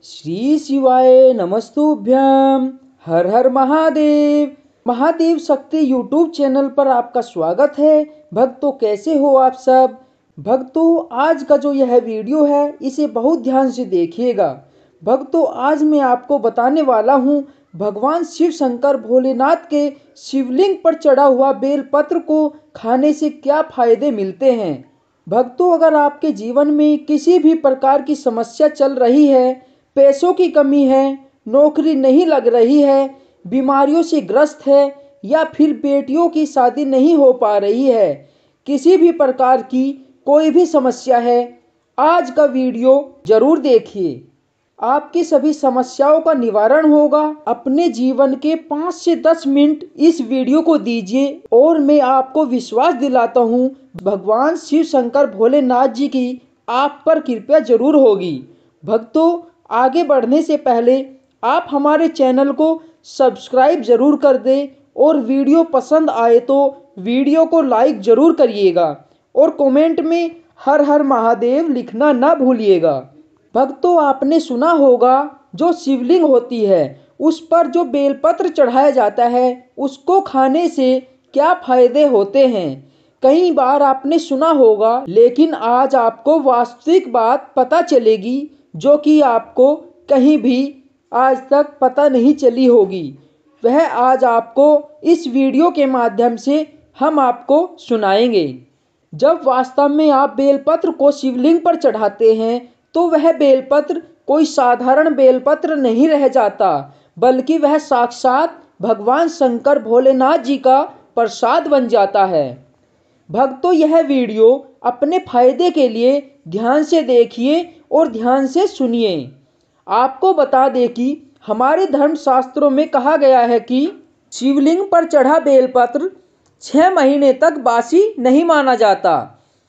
श्री शिवाय नमस्तुभ्यम। हर हर महादेव। महादेव शक्ति YouTube channel पर आपका स्वागत है। भक्तों, कैसे हो आप सब? भक्तों, आज का जो यह वीडियो है इसे बहुत ध्यान से देखिएगा। भक्तों, आज मैं आपको बताने वाला हूँ भगवान शिव शंकर भोलेनाथ के शिवलिंग पर चढ़ा हुआ बेलपत्र को खाने से क्या फायदे मिलते हैं। भक्तों, अगर आपके जीवन में किसी भी प्रकार की समस्या चल रही है, पैसों की कमी है, नौकरी नहीं लग रही है, बीमारियों से ग्रस्त है या फिर बेटियों की शादी नहीं हो पा रही है, किसी भी प्रकार की कोई भी समस्या है, आज का वीडियो जरूर देखिए। आपकी सभी समस्याओं का निवारण होगा। अपने जीवन के 5 से 10 मिनट इस वीडियो को दीजिए और मैं आपको विश्वास दिलाता हूँ भगवान शिव शंकर भोलेनाथ जी की आप पर कृपा जरूर होगी। भक्तों, आगे बढ़ने से पहले आप हमारे चैनल को सब्सक्राइब जरूर कर दें और वीडियो पसंद आए तो वीडियो को लाइक जरूर करिएगा और कमेंट में हर हर महादेव लिखना ना भूलिएगा। भक्तों, आपने सुना होगा जो शिवलिंग होती है उस पर जो बेलपत्र चढ़ाया जाता है उसको खाने से क्या फायदे होते हैं। कई बार आपने सुना होगा, लेकिन आज आपको वास्तविक बात पता चलेगी जो कि आपको कहीं भी आज तक पता नहीं चली होगी। वह आज आपको इस वीडियो के माध्यम से हम आपको सुनाएंगे। जब वास्तव में आप बेलपत्र को शिवलिंग पर चढ़ाते हैं तो वह बेलपत्र कोई साधारण बेलपत्र नहीं रह जाता, बल्कि वह साक्षात भगवान शंकर भोलेनाथ जी का प्रसाद बन जाता है। भक्तों, यह वीडियो अपने फायदे के लिए ध्यान से देखिए और ध्यान से सुनिए। आपको बता दें कि हमारे धर्मशास्त्रों में कहा गया है कि शिवलिंग पर चढ़ा बेलपत्र 6 महीने तक बासी नहीं माना जाता।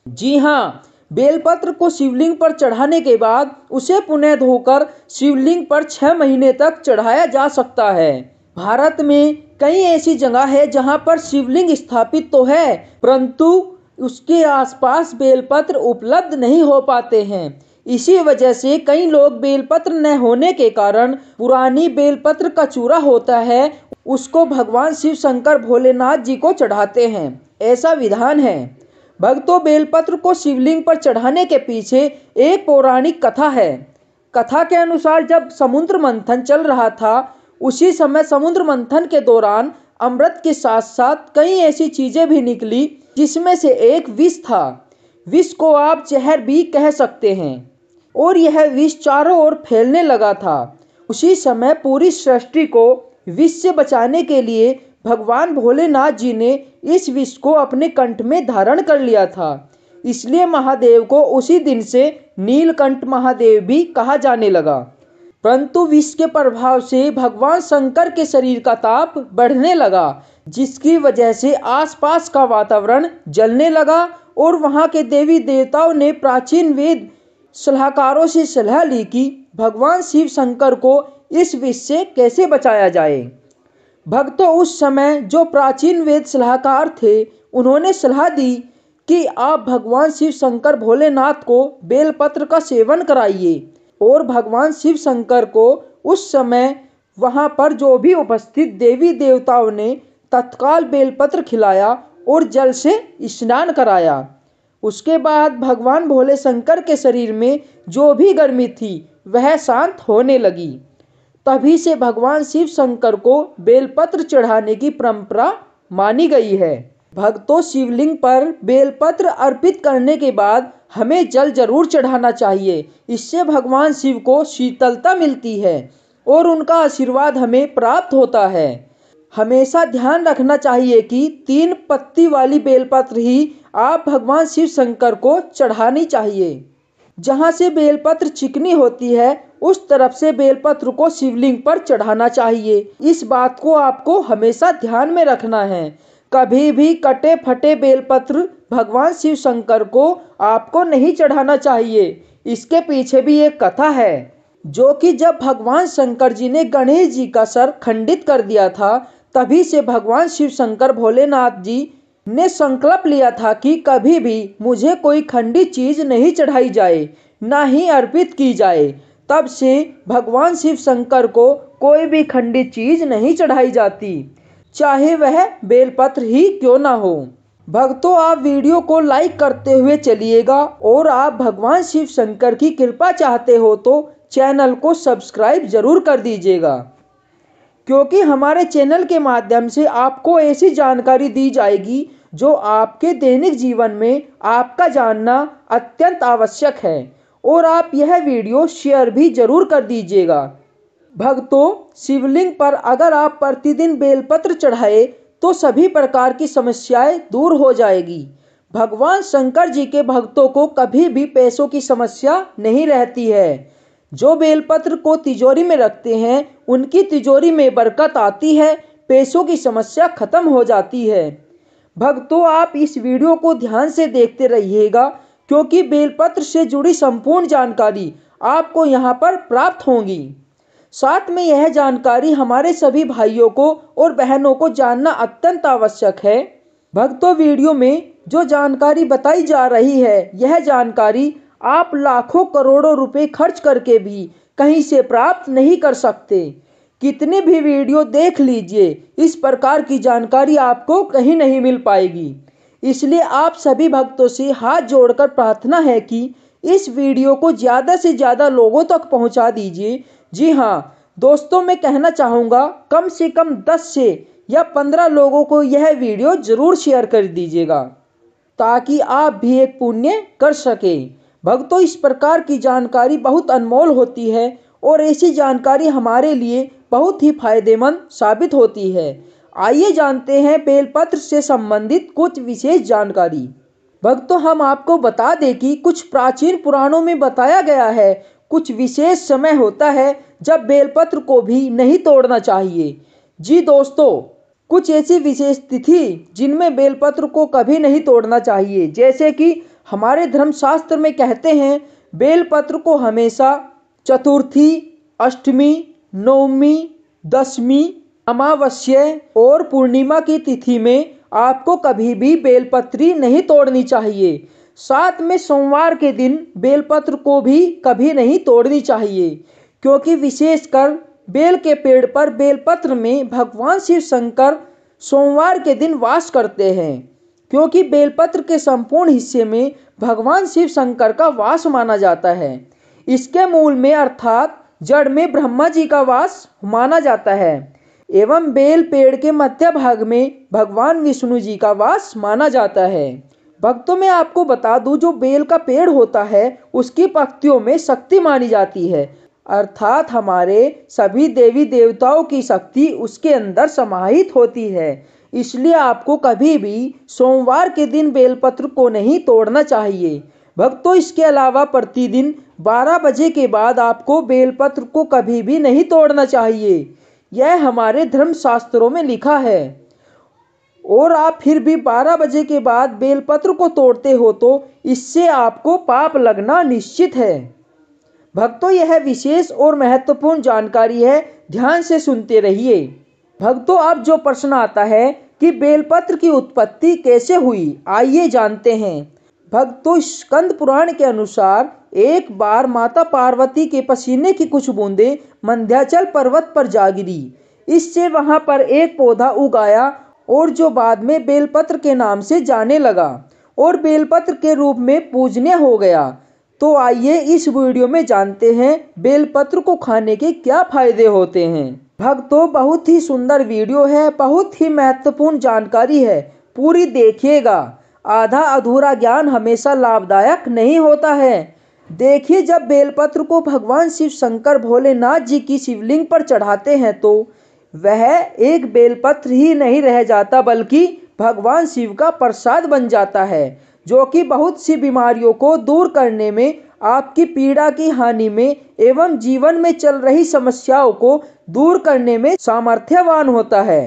जी हाँ, बेलपत्र को शिवलिंग पर चढ़ाने के बाद उसे पुनः धोकर शिवलिंग पर 6 महीने तक चढ़ाया जा सकता है। भारत में कई ऐसी जगह है जहां पर शिवलिंग स्थापित तो है, परंतु उसके आसपास बेलपत्र उपलब्ध नहीं हो पाते हैं। इसी वजह से कई लोग बेलपत्र न होने के कारण पुरानी बेलपत्र का चूरा होता है उसको भगवान शिव शंकर भोलेनाथ जी को चढ़ाते हैं। ऐसा विधान है। भक्तों, बेलपत्र को शिवलिंग पर चढ़ाने के पीछे एक पौराणिक कथा है। कथा के अनुसार जब समुद्र मंथन चल रहा था, उसी समय समुद्र मंथन के दौरान अमृत के साथ साथ कई ऐसी चीजें भी निकली जिसमें से एक विष था। विष को आप जहर भी कह सकते हैं और यह विष चारों ओर फैलने लगा था। उसी समय पूरी सृष्टि को विष से बचाने के लिए भगवान भोलेनाथ जी ने इस विष को अपने कंठ में धारण कर लिया था। इसलिए महादेव को उसी दिन से नीलकंठ महादेव भी कहा जाने लगा। परंतु विष के प्रभाव से भगवान शंकर के शरीर का ताप बढ़ने लगा, जिसकी वजह से आसपास का वातावरण जलने लगा और वहां के देवी देवताओं ने प्राचीन वेद सलाहकारों से सलाह ली कि भगवान शिव शंकर को इस विष से कैसे बचाया जाए। भक्तों, उस समय जो प्राचीन वेद सलाहकार थे उन्होंने सलाह दी कि आप भगवान शिव शंकर भोलेनाथ को बेलपत्र का सेवन कराइए और भगवान शिव शंकर को उस समय वहां पर जो भी उपस्थित देवी देवताओं ने तत्काल बेलपत्र खिलाया और जल से स्नान कराया। उसके बाद भगवान भोले शंकर के शरीर में जो भी गर्मी थी वह शांत होने लगी। तभी से भगवान शिव शंकर को बेलपत्र चढ़ाने की परंपरा मानी गई है। भक्तों, शिवलिंग पर बेलपत्र अर्पित करने के बाद हमें जल जरूर चढ़ाना चाहिए। इससे भगवान शिव को शीतलता मिलती है और उनका आशीर्वाद हमें प्राप्त होता है। हमेशा ध्यान रखना चाहिए कि 3 पत्ती वाली बेलपत्र ही आप भगवान शिव शंकर को चढ़ानी चाहिए। जहां से बेलपत्र चिकनी होती है उस तरफ से बेलपत्र को शिवलिंग पर चढ़ाना चाहिए। इस बात को आपको हमेशा ध्यान में रखना है। कभी भी कटे फटे बेलपत्र भगवान शिव शंकर को आपको नहीं चढ़ाना चाहिए। इसके पीछे भी एक कथा है, जो कि जब भगवान शंकर जी ने गणेश जी का सर खंडित कर दिया था, तभी से भगवान शिव शंकर भोलेनाथ जी ने संकल्प लिया था कि कभी भी मुझे कोई खंडित चीज नहीं चढ़ाई जाए, ना ही अर्पित की जाए। तब से भगवान शिव शंकर को कोई भी खंडित चीज नहीं चढ़ाई जाती, चाहे वह बेलपत्र ही क्यों ना हो। भक्तों, आप वीडियो को लाइक करते हुए चलिएगा और आप भगवान शिव शंकर की कृपा चाहते हो तो चैनल को सब्सक्राइब जरूर कर दीजिएगा, क्योंकि हमारे चैनल के माध्यम से आपको ऐसी जानकारी दी जाएगी जो आपके दैनिक जीवन में आपका जानना अत्यंत आवश्यक है। और आप यह वीडियो शेयर भी जरूर कर दीजिएगा। भक्तों, शिवलिंग पर अगर आप प्रतिदिन बेलपत्र चढ़ाए तो सभी प्रकार की समस्याएं दूर हो जाएगी। भगवान शंकर जी के भक्तों को कभी भी पैसों की समस्या नहीं रहती है। जो बेलपत्र को तिजोरी में रखते हैं उनकी तिजोरी में बरकत आती है, पैसों की समस्या खत्म हो जाती है। भक्तों, आप इस वीडियो को ध्यान से देखते रहिएगा, क्योंकि बेलपत्र से जुड़ी संपूर्ण जानकारी आपको यहाँ पर प्राप्त होगी। साथ में यह जानकारी हमारे सभी भाइयों को और बहनों को जानना अत्यंत आवश्यक है। भक्तों, वीडियो में जो जानकारी बताई जा रही है, यह जानकारी आप लाखों करोड़ों रुपए खर्च करके भी कहीं से प्राप्त नहीं कर सकते। कितने भी वीडियो देख लीजिए, इस प्रकार की जानकारी आपको कहीं नहीं मिल पाएगी। इसलिए आप सभी भक्तों से हाथ जोड़कर प्रार्थना है कि इस वीडियो को ज़्यादा से ज़्यादा लोगों तक पहुंचा दीजिए। जी हाँ दोस्तों, मैं कहना चाहूँगा कम से कम 10 से या 15 लोगों को यह वीडियो ज़रूर शेयर कर दीजिएगा, ताकि आप भी एक पुण्य कर सकें। भक्तों, इस प्रकार की जानकारी बहुत अनमोल होती है और ऐसी जानकारी हमारे लिए बहुत ही फायदेमंद साबित होती है। आइए जानते हैं बेलपत्र से संबंधित कुछ विशेष जानकारी। भक्तों, हम आपको बता दें कि कुछ प्राचीन पुराणों में बताया गया है, कुछ विशेष समय होता है जब बेलपत्र को भी नहीं तोड़ना चाहिए। जी दोस्तों, कुछ ऐसी विशेष तिथि जिनमें बेलपत्र को कभी नहीं तोड़ना चाहिए, जैसे कि हमारे धर्मशास्त्र में कहते हैं बेलपत्र को हमेशा चतुर्थी, अष्टमी, नवमी, दशमी, अमावस्या और पूर्णिमा की तिथि में आपको कभी भी बेलपत्री नहीं तोड़नी चाहिए। साथ में सोमवार के दिन बेलपत्र को भी कभी नहीं तोड़नी चाहिए, क्योंकि विशेषकर बेल के पेड़ पर बेलपत्र में भगवान शिव शंकर सोमवार के दिन वास करते हैं, क्योंकि बेलपत्र के संपूर्ण हिस्से में भगवान शिव शंकर का वास माना जाता है। इसके मूल में अर्थात जड़ में ब्रह्मा जी का वास माना जाता है एवं बेल पेड़ के मध्य भाग में भगवान विष्णु जी का वास माना जाता है। भक्तों, मैं आपको बता दूं, जो बेल का पेड़ होता है उसकी पत्तियों में शक्ति मानी जाती है, अर्थात हमारे सभी देवी देवताओं की शक्ति उसके अंदर समाहित होती है। इसलिए आपको कभी भी सोमवार के दिन बेलपत्र को नहीं तोड़ना चाहिए। भक्तों, इसके अलावा प्रतिदिन 12 बजे के बाद आपको बेलपत्र को कभी भी नहीं तोड़ना चाहिए। यह हमारे धर्मशास्त्रों में लिखा है। और आप फिर भी 12 बजे के बाद बेलपत्र को तोड़ते हो तो इससे आपको पाप लगना निश्चित है। भक्तों, यह विशेष और महत्वपूर्ण जानकारी है, ध्यान से सुनते रहिए। भक्तों, अब जो प्रश्न आता है कि बेलपत्र की उत्पत्ति कैसे हुई, आइए जानते हैं। भक्तों, स्कंद पुराण के अनुसार एक बार माता पार्वती के पसीने की कुछ बूंदें मंध्याचल पर्वत पर जा गिरी। इससे वहां पर एक पौधा उगाया और जो बाद में बेलपत्र के नाम से जाने लगा और बेलपत्र के रूप में पूजनीय हो गया। तो आइए इस वीडियो में जानते हैं बेलपत्र को खाने के क्या फायदे होते हैं। भक्तों, बहुत ही सुंदर वीडियो है, बहुत ही महत्वपूर्ण जानकारी है, पूरी देखिएगा। आधा अधूरा ज्ञान हमेशा लाभदायक नहीं होता है। देखिए, जब बेलपत्र को भगवान शिव शंकर भोलेनाथ जी की शिवलिंग पर चढ़ाते हैं तो वह एक बेलपत्र ही नहीं रह जाता, बल्कि भगवान शिव का प्रसाद बन जाता है, जो कि बहुत सी बीमारियों को दूर करने में, आपकी पीड़ा की हानि में एवं जीवन में चल रही समस्याओं को दूर करने में सामर्थ्यवान होता है।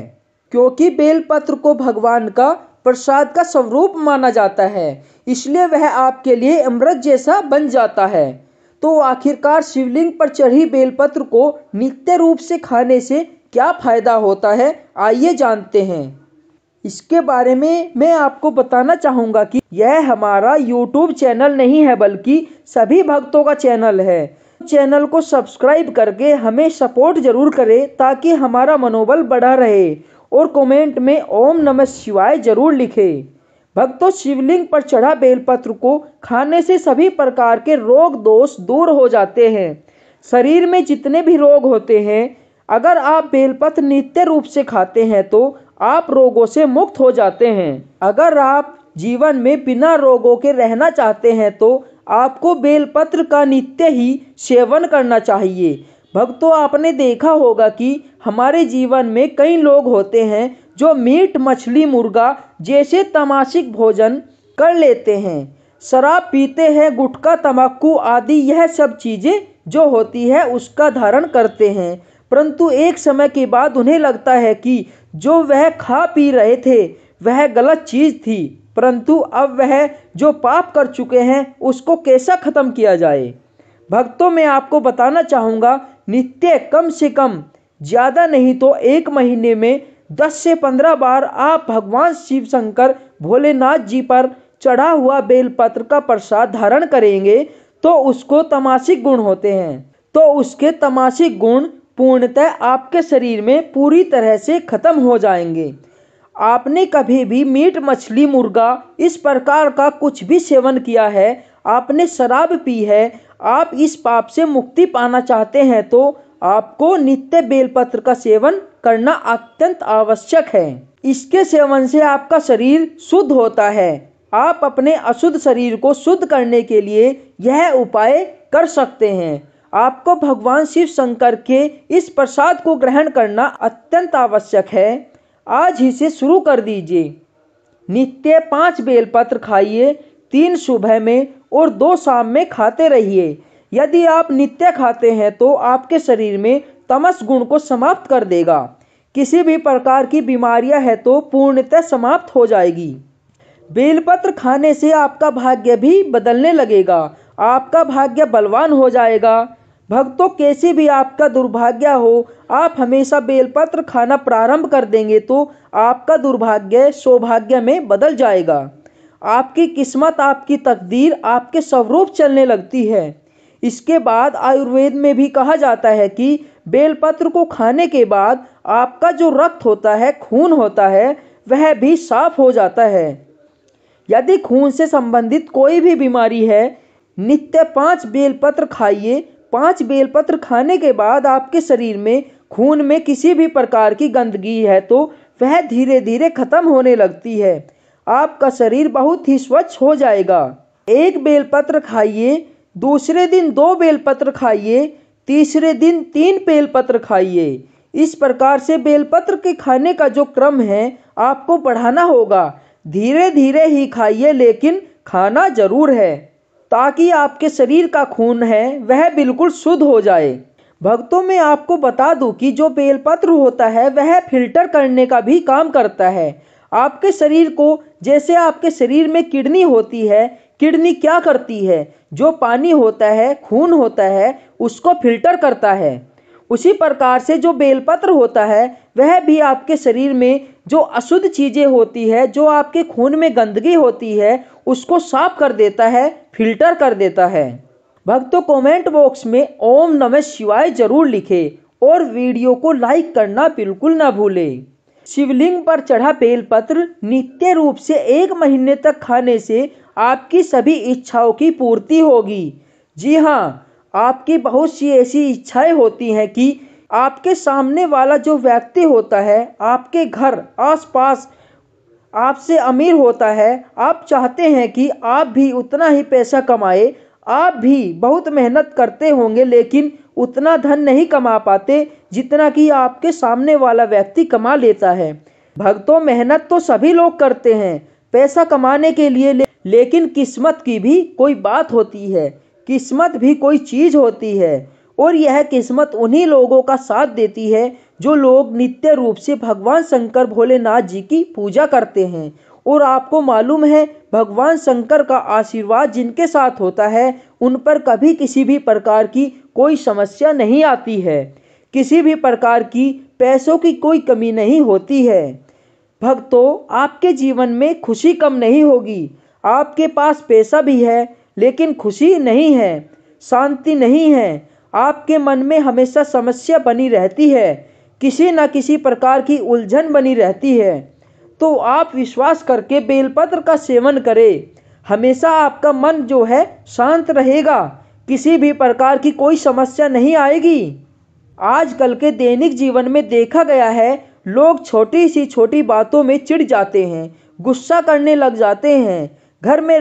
क्योंकि बेलपत्र को भगवान का प्रसाद का स्वरूप माना जाता है, इसलिए वह आपके लिए अमृत जैसा बन जाता है। तो आखिरकार शिवलिंग पर चढ़ी बेलपत्र को नित्य रूप से खाने से क्या फायदा होता है, आइए जानते हैं। इसके बारे में मैं आपको बताना चाहूँगा कि यह हमारा YouTube चैनल नहीं है, बल्कि सभी भक्तों का चैनल है। चैनल को सब्सक्राइब करके हमें सपोर्ट जरूर करें ताकि हमारा मनोबल बढ़ा रहे और कमेंट में ओम नमः शिवाय जरूर लिखें। भक्तों, शिवलिंग पर चढ़ा बेलपत्र को खाने से सभी प्रकार के रोग दोष दूर हो जाते हैं। शरीर में जितने भी रोग होते हैं, अगर आप बेलपत्र नित्य रूप से खाते हैं तो आप रोगों से मुक्त हो जाते हैं। अगर आप जीवन में बिना रोगों के रहना चाहते हैं तो आपको बेलपत्र का नित्य ही सेवन करना चाहिए। भक्तों, आपने देखा होगा कि हमारे जीवन में कई लोग होते हैं जो मीट मछली मुर्गा जैसे तामसिक भोजन कर लेते हैं, शराब पीते हैं, गुटखा तंबाकू आदि यह सब चीज़ें जो होती है उसका धारण करते हैं, परंतु एक समय के बाद उन्हें लगता है कि जो वह खा पी रहे थे वह गलत चीज़ थी, परंतु अब वह जो पाप कर चुके हैं उसको कैसा खत्म किया जाए। भक्तों, मैं आपको बताना चाहूँगा, नित्य कम से कम ज़्यादा नहीं तो एक महीने में 10 से 15 बार आप भगवान शिव शंकर भोलेनाथ जी पर चढ़ा हुआ बेलपत्र का प्रसाद धारण करेंगे तो उसको तामसिक गुण होते हैं, तो उसके तामसिक गुण पूर्णतः आपके शरीर में पूरी तरह से खत्म हो जाएंगे। आपने कभी भी मीट मछली मुर्गा इस प्रकार का कुछ भी सेवन किया है, आपने शराब पी है, आप इस पाप से मुक्ति पाना चाहते हैं तो आपको नित्य बेलपत्र का सेवन करना अत्यंत आवश्यक है। इसके सेवन से आपका शरीर शुद्ध होता है। आप अपने अशुद्ध शरीर को शुद्ध करने के लिए यह उपाय कर सकते हैं। आपको भगवान शिव शंकर के इस प्रसाद को ग्रहण करना अत्यंत आवश्यक है। आज ही से शुरू कर दीजिए। नित्य 5 बेलपत्र खाइए, 3 सुबह में और 2 शाम में खाते रहिए। यदि आप नित्य खाते हैं तो आपके शरीर में तमस गुण को समाप्त कर देगा। किसी भी प्रकार की बीमारियां है तो पूर्णतः समाप्त हो जाएगी। बेलपत्र खाने से आपका भाग्य भी बदलने लगेगा, आपका भाग्य बलवान हो जाएगा। भक्तों, कैसे भी आपका दुर्भाग्य हो, आप हमेशा बेलपत्र खाना प्रारंभ कर देंगे तो आपका दुर्भाग्य सौभाग्य में बदल जाएगा। आपकी किस्मत, आपकी तकदीर आपके स्वरूप चलने लगती है। इसके बाद आयुर्वेद में भी कहा जाता है कि बेलपत्र को खाने के बाद आपका जो रक्त होता है, खून होता है, वह भी साफ हो जाता है। यदि खून से संबंधित कोई भी बीमारी है, नित्य 5 बेलपत्र खाइए। 5 बेलपत्र खाने के बाद आपके शरीर में खून में किसी भी प्रकार की गंदगी है तो वह धीरे धीरे खत्म होने लगती है। आपका शरीर बहुत ही स्वच्छ हो जाएगा। 1 बेलपत्र खाइए, दूसरे दिन 2 बेलपत्र खाइए, तीसरे दिन 3 बेलपत्र खाइए। इस प्रकार से बेलपत्र के खाने का जो क्रम है आपको बढ़ाना होगा। धीरे धीरे ही खाइए, लेकिन खाना जरूर है ताकि आपके शरीर का खून है वह बिल्कुल शुद्ध हो जाए। भक्तों, मैं आपको बता दूं कि जो बेलपत्र होता है वह फिल्टर करने का भी काम करता है आपके शरीर को। जैसे आपके शरीर में किडनी होती है, किडनी क्या करती है, जो पानी होता है, खून होता है, उसको फिल्टर करता है। उसी प्रकार से जो बेलपत्र होता है वह भी आपके शरीर में जो अशुद्ध चीज़ें होती है, जो आपके खून में गंदगी होती है, उसको साफ कर देता है, फिल्टर कर देता है। भक्तों, कमेंट बॉक्स में ओम नमः शिवाय जरूर लिखें और वीडियो को लाइक करना बिल्कुल ना भूलें। शिवलिंग पर चढ़ा बेलपत्र नित्य रूप से 1 महीने तक खाने से आपकी सभी इच्छाओं की पूर्ति होगी। जी हाँ, आपकी बहुत सी ऐसी इच्छाएं होती हैं कि आपके सामने वाला जो व्यक्ति होता है, आपके घर आसपास आपसे अमीर होता है, आप चाहते हैं कि आप भी उतना ही पैसा कमाए, आप भी बहुत मेहनत करते होंगे लेकिन उतना धन नहीं कमा पाते जितना कि आपके सामने वाला व्यक्ति कमा लेता है। भक्तों, मेहनत तो सभी लोग करते हैं पैसा कमाने के लिए, लेकिन किस्मत की भी कोई बात होती है, किस्मत भी कोई चीज़ होती है और यह किस्मत उन्हीं लोगों का साथ देती है जो लोग नित्य रूप से भगवान शंकर भोलेनाथ जी की पूजा करते हैं। और आपको मालूम है, भगवान शंकर का आशीर्वाद जिनके साथ होता है उन पर कभी किसी भी प्रकार की कोई समस्या नहीं आती है, किसी भी प्रकार की पैसों की कोई कमी नहीं होती है। भक्तों, आपके जीवन में खुशी कम नहीं होगी। आपके पास पैसा भी है लेकिन खुशी नहीं है, शांति नहीं है। आपके मन में हमेशा समस्या बनी रहती है, किसी न किसी प्रकार की उलझन बनी रहती है, तो आप विश्वास करके बेलपत्र का सेवन करें। हमेशा आपका मन जो है शांत रहेगा, किसी भी प्रकार की कोई समस्या नहीं आएगी। आजकल के दैनिक जीवन में देखा गया है, लोग छोटी सी छोटी बातों में चिढ़ जाते हैं, गुस्सा करने लग जाते हैं। घर में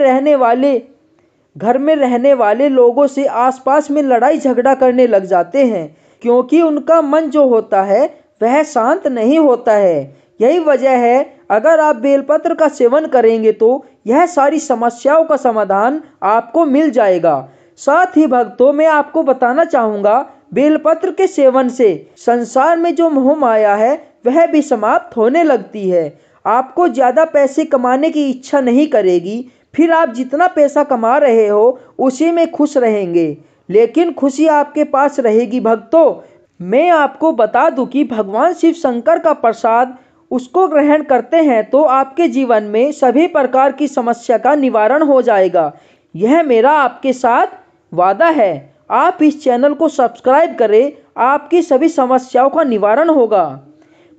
रहने वाले लोगों से आसपास में लड़ाई झगड़ा करने लग जाते हैं, क्योंकि उनका मन जो होता है वह शांत नहीं होता है। यही वजह है, अगर आप बेलपत्र का सेवन करेंगे तो यह सारी समस्याओं का समाधान आपको मिल जाएगा। साथ ही भक्तों, मैं आपको बताना चाहूँगा, बेलपत्र के सेवन से संसार में जो मोह माया है वह भी समाप्त होने लगती है। आपको ज़्यादा पैसे कमाने की इच्छा नहीं करेगी, फिर आप जितना पैसा कमा रहे हो उसी में खुश रहेंगे, लेकिन खुशी आपके पास रहेगी। भक्तों, मैं आपको बता दूं कि भगवान शिव शंकर का प्रसाद उसको ग्रहण करते हैं तो आपके जीवन में सभी प्रकार की समस्या का निवारण हो जाएगा। यह मेरा आपके साथ वादा है। आप इस चैनल को सब्सक्राइब करें, आपकी सभी समस्याओं का निवारण होगा।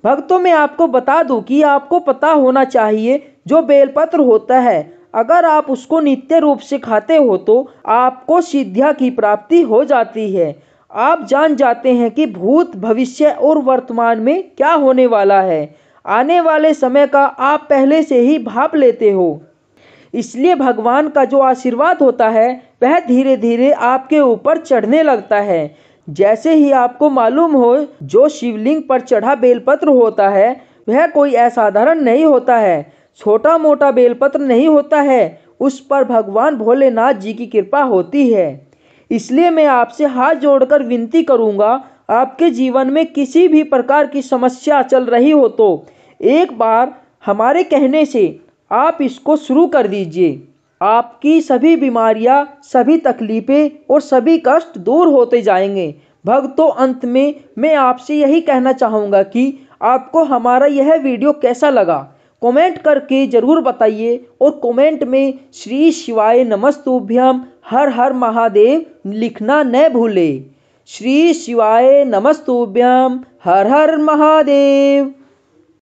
भक्तों, मैं आपको बता दूं कि आपको पता होना चाहिए, जो बेलपत्र होता है अगर आप उसको नित्य रूप से खाते हो तो आपको सिद्धियां की प्राप्ति हो जाती है। आप जान जाते हैं कि भूत, भविष्य और वर्तमान में क्या होने वाला है। आने वाले समय का आप पहले से ही भाप लेते हो, इसलिए भगवान का जो आशीर्वाद होता है वह धीरे धीरे आपके ऊपर चढ़ने लगता है। जैसे ही आपको मालूम हो, जो शिवलिंग पर चढ़ा बेलपत्र होता है वह कोई असाधारण नहीं होता है, छोटा मोटा बेलपत्र नहीं होता है, उस पर भगवान भोलेनाथ जी की कृपा होती है। इसलिए मैं आपसे हाथ जोड़कर विनती करूंगा, आपके जीवन में किसी भी प्रकार की समस्या चल रही हो तो एक बार हमारे कहने से आप इसको शुरू कर दीजिए। आपकी सभी बीमारियां, सभी तकलीफ़ें और सभी कष्ट दूर होते जाएंगे। भक्तों, अंत में मैं आपसे यही कहना चाहूँगा कि आपको हमारा यह वीडियो कैसा लगा कमेंट करके ज़रूर बताइए, और कमेंट में श्री शिवाय नमस्तुभ्यम हर हर महादेव लिखना न भूले। श्री शिवाय नमस्तुभ्यम हर हर महादेव।